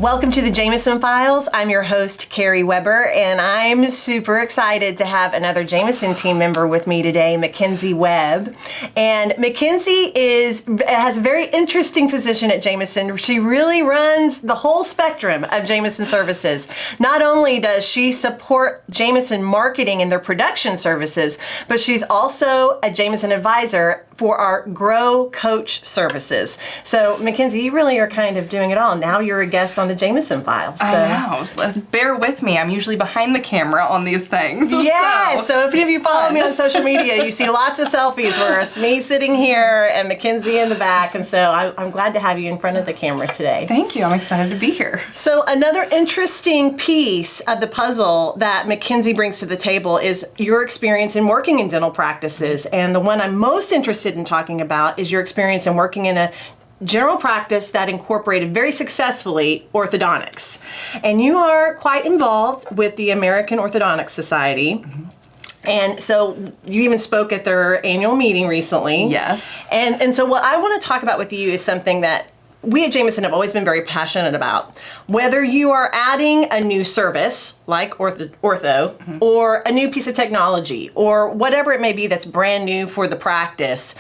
Welcome to the Jameson Files. I'm your host, Carrie Weber, and I'm super excited to have another Jameson team member with me today, McKenzie Webb. And McKenzie has a very interesting position at Jameson. She really runs the whole spectrum of Jameson services. Not only does she support Jameson marketing and their production services, but she's also a Jameson advisor for our Grow Coach services. So McKenzie, you really are kind of doing it all. Now you're a guest on the Jameson Files. So. I know. Bear with me. I'm usually behind the camera on these things. Yeah. So if any of you follow me on social media, you see lots of selfies where it's me sitting here and McKenzie in the back. And so I'm glad to have you in front of the camera today. Thank you. I'm excited to be here. So another interesting piece of the puzzle that McKenzie brings to the table is your experience in working in dental practices. And the one I'm most interested in talking about is your experience in working in a general practice that incorporated very successfully orthodontics. And you are quite involved with the American Orthodontics Society. Mm-hmm. And so you even spoke at their annual meeting recently. Yes. And so what I want to talk about with you is something that we at Jameson have always been very passionate about. Whether you are adding a new service, like ortho, mm-hmm. or a new piece of technology, or whatever it may be that's brand new for the practice,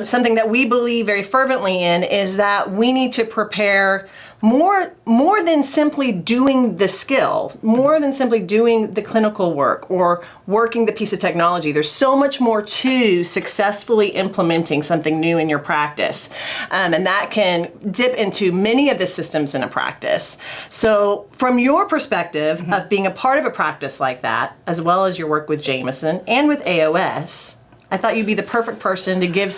something that we believe very fervently in is that we need to prepare more than simply doing the skill, more than simply doing the clinical work or working the piece of technology. There's so much more to successfully implementing something new in your practice. And that can dip into many of the systems in a practice. So from your perspective mm-hmm. of being a part of a practice like that, as well as your work with Jameson and with AOS, I thought you'd be the perfect person to give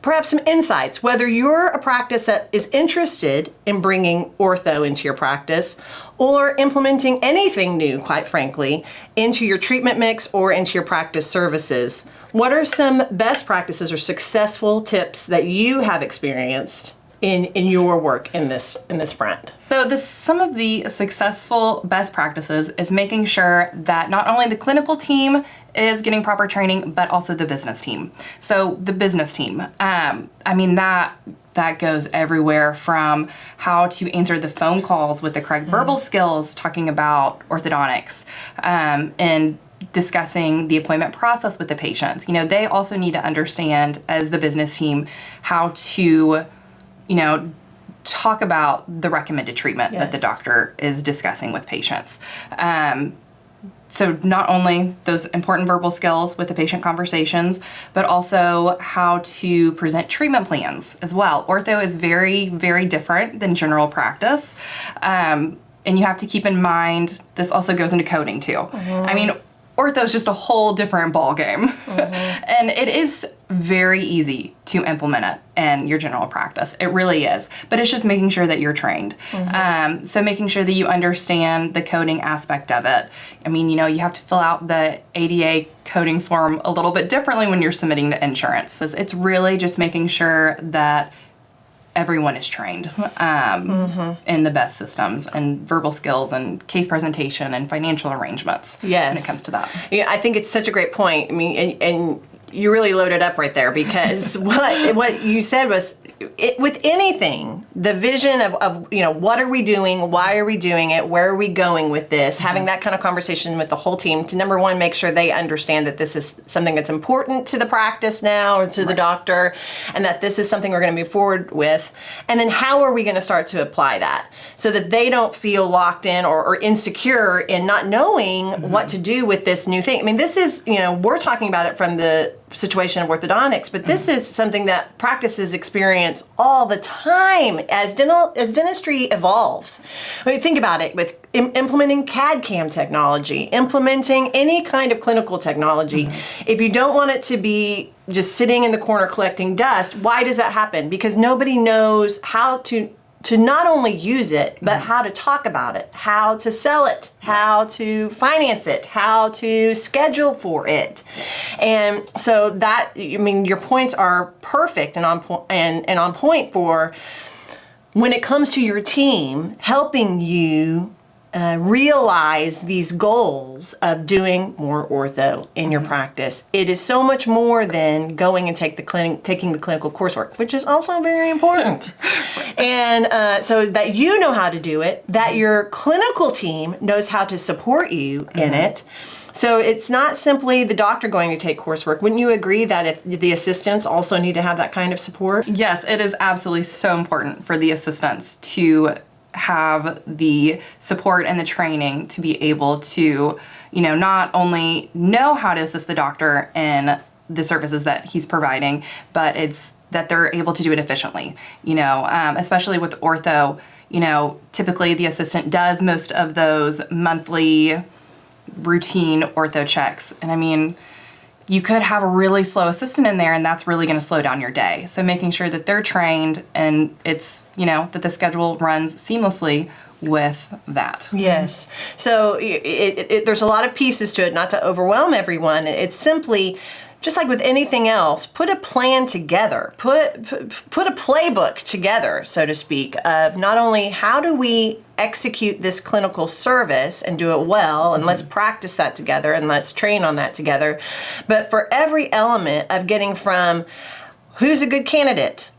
perhaps some insights, whether you're a practice that is interested in bringing ortho into your practice or implementing anything new, quite frankly, into your treatment mix or into your practice services. What are some best practices or successful tips that you have experienced in your work in this front? So some of the successful best practices is making sure that not only the clinical team is getting proper training, but also the business team. So the business team, that goes everywhere from how to answer the phone calls with the correct verbal skills, talking about orthodontics, and discussing the appointment process with the patients. They also need to understand, as the business team, how to talk about the recommended treatment that the doctor is discussing with patients. So not only those important verbal skills with the patient conversations, but also how to present treatment plans as well. Ortho is very, very different than general practice. And you have to keep in mind, this also goes into coding too. Mm-hmm. Ortho is just a whole different ballgame. Mm-hmm. And it is very easy to implement it in your general practice. It really is. But it's just making sure that you're trained. Mm-hmm. So making sure that you understand the coding aspect of it. You have to fill out the ADA coding form a little bit differently when you're submitting to insurance. It's really just making sure that everyone is trained in the best systems and verbal skills and case presentation and financial arrangements when it comes to that. Yeah, I think it's such a great point. And you really loaded up right there because what you said was, with anything, the vision of what are we doing, why are we doing it, where are we going with this, having that kind of conversation with the whole team to, number one, make sure they understand that this is something that's important to the practice now or to the doctor, and that this is something we're going to move forward with, and then how are we going to start to apply that so that they don't feel locked in or insecure in not knowing what to do with this new thing. This is, we're talking about it from the situation of orthodontics, but this is something that practices experience all the time as dentistry evolves. Think about it with implementing CAD/CAM technology, implementing any kind of clinical technology. If you don't want it to be just sitting in the corner collecting dust, why does that happen? Because nobody knows how to not only use it, but how to talk about it, how to sell it, how to finance it, how to schedule for it. And so that, your points are perfect and on point for when it comes to your team, helping you realize these goals of doing more ortho in your practice. It is so much more than going and taking the clinical coursework, which is also very important. And so that you know how to do it, that your clinical team knows how to support you in it. So it's not simply the doctor going to take coursework. Wouldn't you agree that if the assistants also need to have that kind of support? Yes, it is absolutely so important for the assistants to have the support and the training to be able to, not only know how to assist the doctor in the services that he's providing, but it's that they're able to do it efficiently, especially with ortho. Typically the assistant does most of those monthly routine ortho checks. And you could have a really slow assistant in there, and that's really going to slow down your day. So making sure that they're trained and it's, that the schedule runs seamlessly with that. Yes. So there's a lot of pieces to it, not to overwhelm everyone. It's simply, just like with anything else, put a plan together, put a playbook together, so to speak, of not only how do we execute this clinical service and do it well, and let's practice that together and let's train on that together, but for every element of getting from who's a good candidate,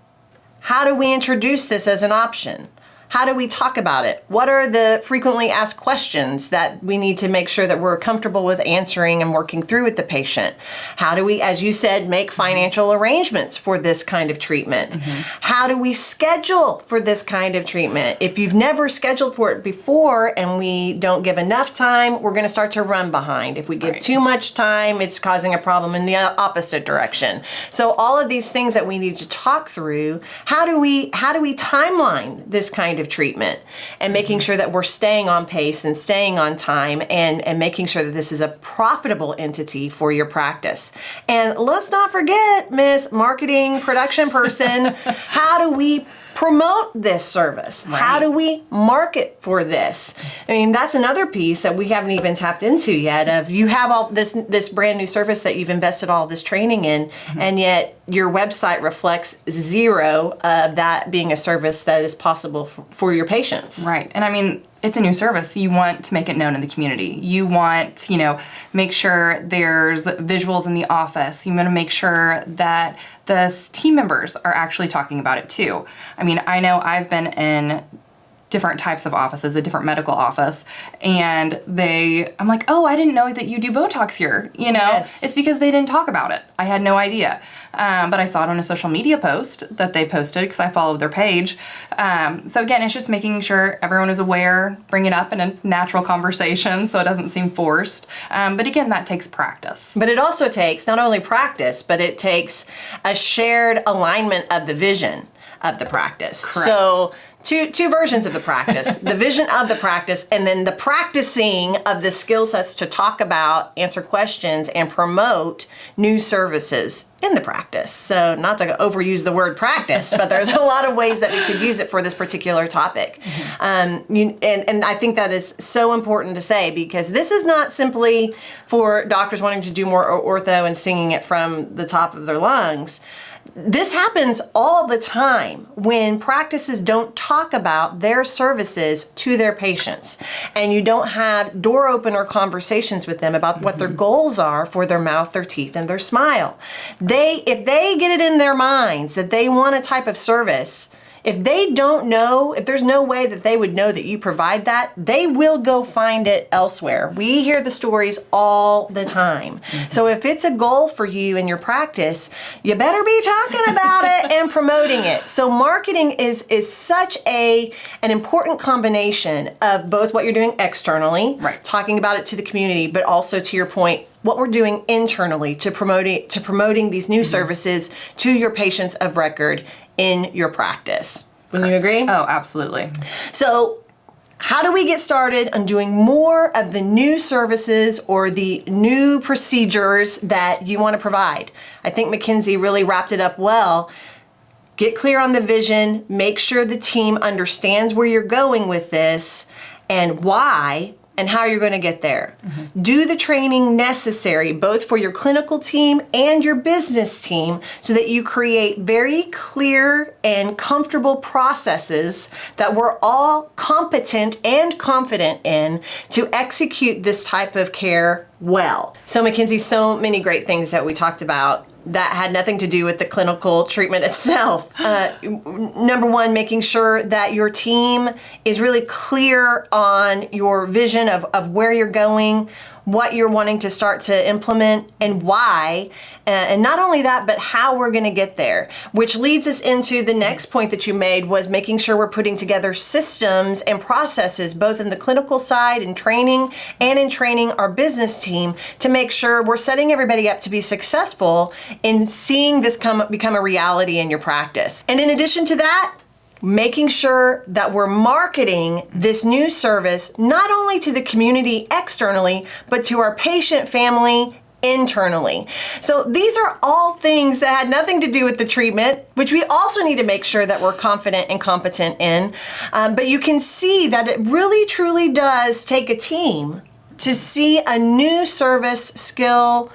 how do we introduce this as an option, how do we talk about it? What are the frequently asked questions that we need to make sure that we're comfortable with answering and working through with the patient? How do we, as you said, make financial arrangements for this kind of treatment? How do we schedule for this kind of treatment? If you've never scheduled for it before and we don't give enough time, we're going to start to run behind. If we give too much time, it's causing a problem in the opposite direction. So all of these things that we need to talk through, how do we timeline this kind of treatment and making sure that we're staying on pace and staying on time and making sure that this is a profitable entity for your practice. And let's not forget, Miss Marketing Production Person, how do we promote this service? Right. How do we market for this? That's another piece that we haven't even tapped into yet of you have all this brand new service that you've invested all this training in, and yet your website reflects zero of that being a service that is possible for your patients. Right. And it's a new service. You want to make it known in the community. You want to, make sure there's visuals in the office. You want to make sure that the team members are actually talking about it too. I know I've been in different types of offices, a different medical office, and I'm like, oh, I didn't know that you do Botox here, Yes. It's because they didn't talk about it. I had no idea. But I saw it on a social media post that they posted because I followed their page. So again, it's just making sure everyone is aware, bring it up in a natural conversation so it doesn't seem forced. But again, that takes practice. But it also takes not only practice, but it takes a shared alignment of the vision of the practice. Correct. So two versions of the practice, the vision of the practice, and then the practicing of the skill sets to talk about, answer questions, and promote new services in the practice. So not to overuse the word practice, but there's a lot of ways that we could use it for this particular topic. And I think that is so important to say, because this is not simply for doctors wanting to do more ortho and singing it from the top of their lungs. This happens all the time when practices don't talk about their services to their patients, and you don't have door opener conversations with them about what their goals are for their mouth, their teeth, and their smile. If they get it in their minds that they want a type of service, if they don't know, if there's no way that they would know that you provide that, they will go find it elsewhere. We hear the stories all the time. So if it's a goal for you in your practice, you better be talking about it and promoting it. So marketing is such an important combination of both what you're doing externally, right, talking about it to the community, but also, to your point, what we're doing internally to promoting these new services to your patients of record in your practice. Wouldn't you agree? Oh, absolutely. So how do we get started on doing more of the new services or the new procedures that you want to provide? I think McKenzie really wrapped it up well. Get clear on the vision, make sure the team understands where you're going with this and why and how you're going to get there. Do the training necessary both for your clinical team and your business team so that you create very clear and comfortable processes that we're all competent and confident in to execute this type of care well. So McKenzie, so many great things that we talked about that had nothing to do with the clinical treatment itself. Number one, making sure that your team is really clear on your vision of where you're going, what you're wanting to start to implement, and why. And not only that, but how we're going to get there, which leads us into the next point that you made, was making sure we're putting together systems and processes, both in the clinical side and training, and in training our business team, to make sure we're setting everybody up to be successful in seeing this become a reality in your practice. And in addition to that, making sure that we're marketing this new service not only to the community externally, but to our patient family internally. So these are all things that had nothing to do with the treatment, which we also need to make sure that we're confident and competent in. But you can see that it really truly does take a team to see a new service, skill,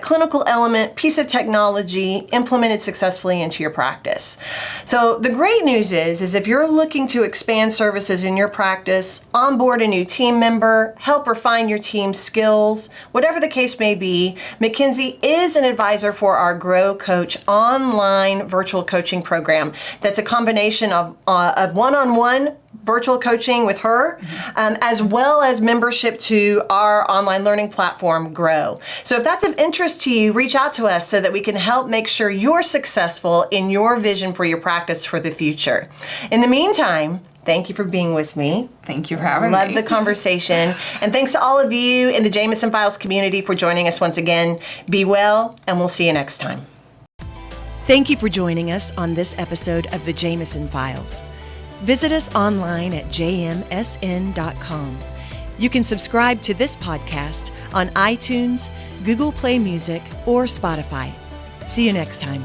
clinical element, piece of technology implemented successfully into your practice. So the great news is if you're looking to expand services in your practice, onboard a new team member, help refine your team's skills, whatever the case may be, McKenzie is an advisor for our Grow Coach online virtual coaching program. That's a combination of one-on-one virtual coaching with her, as well as membership to our online learning platform, Grow. So if that's of interest to you, reach out to us so that we can help make sure you're successful in your vision for your practice for the future. In the meantime, thank you for being with me. Thank you for having me. Love the conversation. And thanks to all of you in the Jameson Files community for joining us once again. Be well, and we'll see you next time. Thank you for joining us on this episode of the Jameson Files. Visit us online at jmsn.com. You can subscribe to this podcast on iTunes, Google Play Music, or Spotify. See you next time.